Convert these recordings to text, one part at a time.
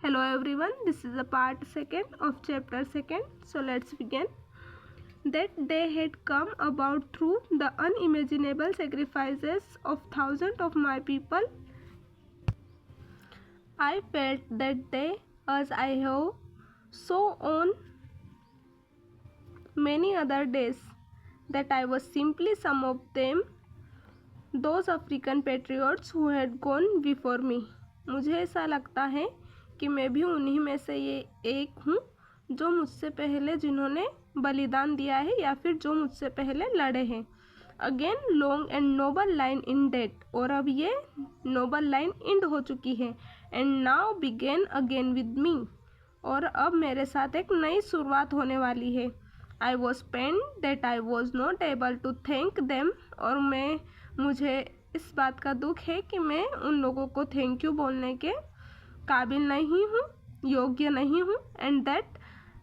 Hello everyone, this is the part 2 of chapter 2. So let's begin. That day had come about through the unimaginable sacrifices of thousands of my people. I felt that day as I have so on many other days, that I was simply some of them, those African patriots who had gone before me. मुझे ऐसा लगता है कि मैं भी उन्हीं में से ये एक हूँ जो मुझसे पहले जिन्होंने बलिदान दिया है या फिर जो मुझसे पहले लड़े हैं. Again long and noble line indeed, और अब ये नोबल लाइन इंड हो चुकी है. And now begin again with me, और अब मेरे साथ एक नई शुरुआत होने वाली है. I was pain that I was not able to thank them, और मुझे इस बात का दुख है कि मैं उन लोगों को थैंक यू बोलने के काबिल नहीं हूँ, योग्य नहीं हूँ. And that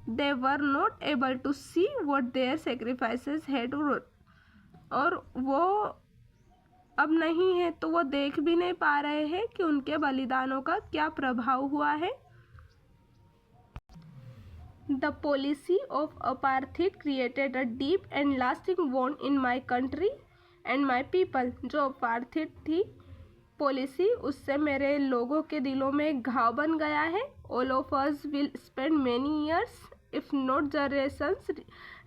they were not able to see what their sacrifices had wrought, और वो अब नहीं है तो वो देख भी नहीं पा रहे हैं कि उनके बलिदानों का क्या प्रभाव हुआ है. The policy of apartheid created a deep and lasting wound in my country and my people. जो apartheid थी पॉलिसी, उससे मेरे लोगों के दिलों में एक घाव बन गया है. All of us will spend many years, if not generations,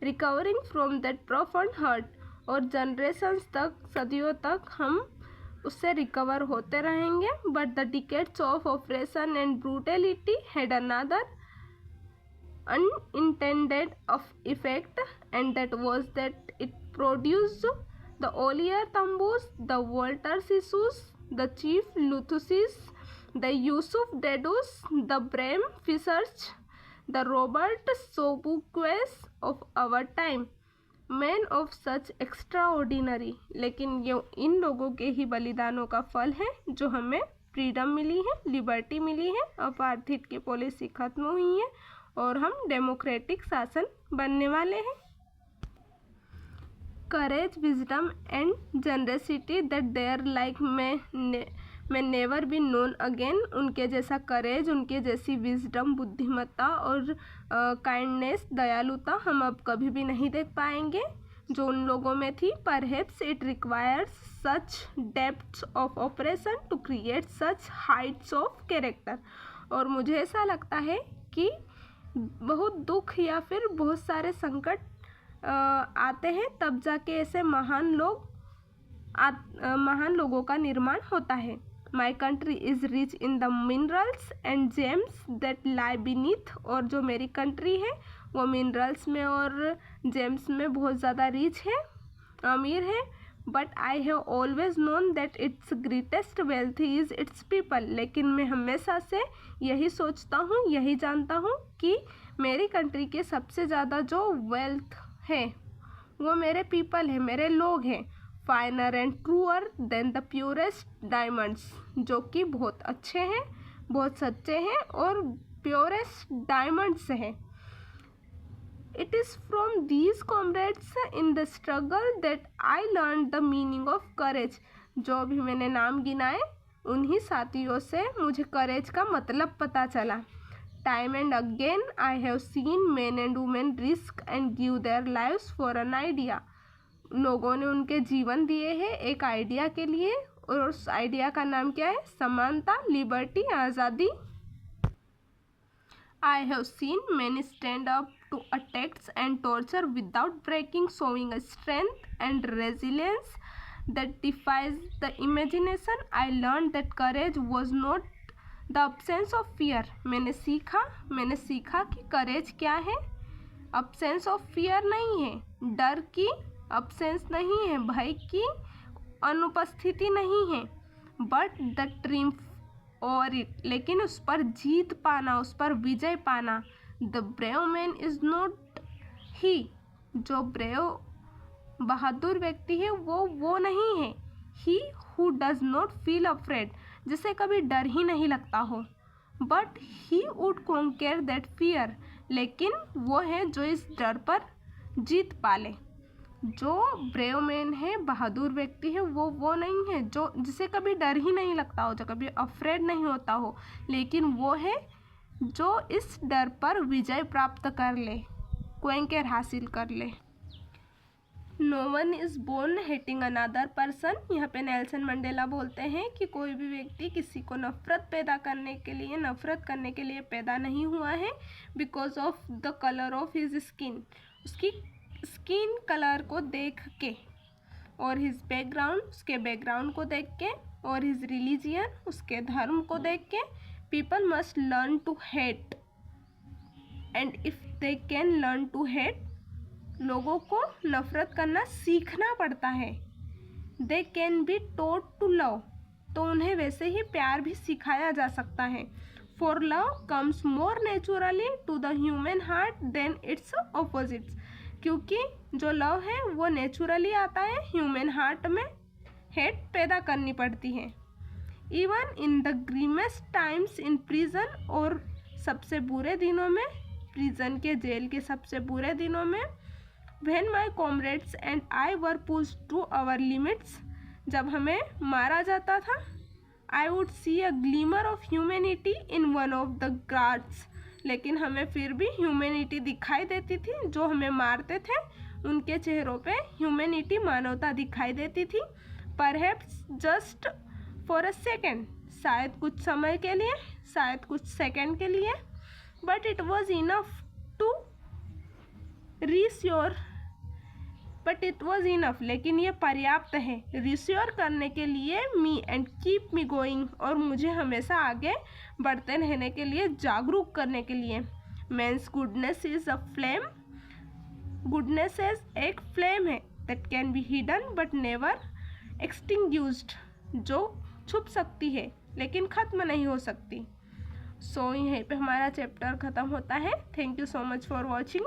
recovering from that profound hurt. और generations तक, सदियों तक हम उससे रिकवर होते रहेंगे. But the decades of oppression and brutality had another unintended effect, and that was that it produced the Oliver Tambos, the Walter Sissus, the Chief Luthusis, the Yusuf Dedus, the Bram Fishers, the Robert Sobuquets of our time, men of such extraordinary. लेकिन ये इन लोगों के ही बलिदानों का फल है जो हमें freedom मिली है, लिबर्टी मिली है, अपार्थित की पॉलिसी खत्म हुई है और हम डेमोक्रेटिक शासन बनने वाले हैं. Courage, wisdom and generosity that there like may never be known again. उनके जैसा करेज, उनके जैसी विजडम, बुद्धिमत्ता और काइंडनेस, दयालुता हम अब कभी भी नहीं देख पाएंगे जो उन लोगों में थी. Perhaps it requires such depths of oppression to create such heights of character. और मुझे ऐसा लगता है कि बहुत दुख या फिर बहुत सारे संकट आते हैं तब जाके ऐसे महान लोगों का निर्माण होता है. My country is rich in the minerals and James that lie beneath. और जो मेरी कंट्री है वो मिनरल्स में और जेम्स में बहुत ज़्यादा रिच है, अमीर है. But I have always known that it's greatest wealth is it's people. लेकिन मैं हमेशा से यही सोचता हूँ, यही जानता हूँ कि मेरी कंट्री के सबसे ज़्यादा जो वेल्थ है वो मेरे पीपल है, मेरे लोग हैं. Finer and truer than the purest diamonds, जो कि बहुत अच्छे हैं, बहुत सच्चे हैं और प्योरेस्ट डायमंड्स हैं. It is from these comrades in the struggle that I learned the meaning of courage. जो भी मैंने नाम गिनाए उन्हीं साथियों से मुझे करेज का मतलब पता चला. Time and again I have seen men and women risk and give their lives for an idea. लोगों ने उनके जीवन दिए हैं एक आइडिया के लिए, और उस आइडिया का नाम क्या है? समानता, लिबर्टी, आज़ादी. I have seen men stand up to attacks and torture without breaking, showing a strength and resilience that defies the imagination. I learned that courage was not the absence of fear. मैंने सीखा कि courage क्या है. absence of fear नहीं है, डर की absence नहीं है, भय की अनुपस्थिति नहीं है. but the triumph और लेकिन उस पर जीत पाना, उस पर विजय पाना. The brave man is not ही. जो ब्रेव बहादुर व्यक्ति है वो नहीं है. He who does not feel afraid, जिसे कभी डर ही नहीं लगता हो. But he would conquer that fear, लेकिन वो है जो इस डर पर जीत पाले. जो ब्रेव मैन है, बहादुर व्यक्ति है, वो नहीं है जो जिसे कभी डर ही नहीं लगता हो, जो कभी अफ्रेड नहीं होता हो, लेकिन वो है जो इस डर पर विजय प्राप्त कर ले, क्वेंकर हासिल कर ले। No one is born hating another person. यहाँ पे नेल्सन मंडेला बोलते हैं कि कोई भी व्यक्ति किसी को नफरत करने के लिए पैदा नहीं हुआ है, because of the colour of his skin, उसकी स्किन कलर को देख के, और हिज बैकग्राउंड, उसके बैकग्राउंड को देख के, और हिज रिलीजियन, उसके धर्म को देख के। People must learn to hate, and if they can learn to hate, लोगों को नफरत करना सीखना पड़ता है। They can be taught to love, तो उन्हें वैसे ही प्यार भी सिखाया जा सकता है। For love comes more naturally to the human heart than its opposites, क्योंकि जो लव है वो नेचुरली आता है, ह्यूमन हार्ट में हेट पैदा करनी पड़ती है। Even in the grimmest times in prison, और सबसे बुरे दिनों में, प्रिजन के, जेल के सबसे बुरे दिनों में, when my comrades and I were pushed to our limits, जब हमें मारा जाता था, I would see a glimmer of humanity in one of the guards, लेकिन हमें फिर भी ह्यूमैनिटी दिखाई देती थी। जो हमें मारते थे उनके चेहरों पे ह्यूमैनिटी, मानवता दिखाई देती थी। Perhaps just for a second, शायद कुछ समय के लिए, शायद कुछ सेकंड के लिए, but it was enough to reassure, but it was enough, लेकिन ये पर्याप्त है रिश्योर करने के लिए, me and keep me going, और मुझे हमेशा आगे बढ़ते रहने के लिए, जागरूक करने के लिए। Man's goodness is a flame, goodness एक फ्लेम है, that can be hidden but never extinguished, जो छुप सकती है लेकिन ख़त्म नहीं हो सकती। सो यहीं पे हमारा चैप्टर ख़त्म होता है। Thank you so much for watching.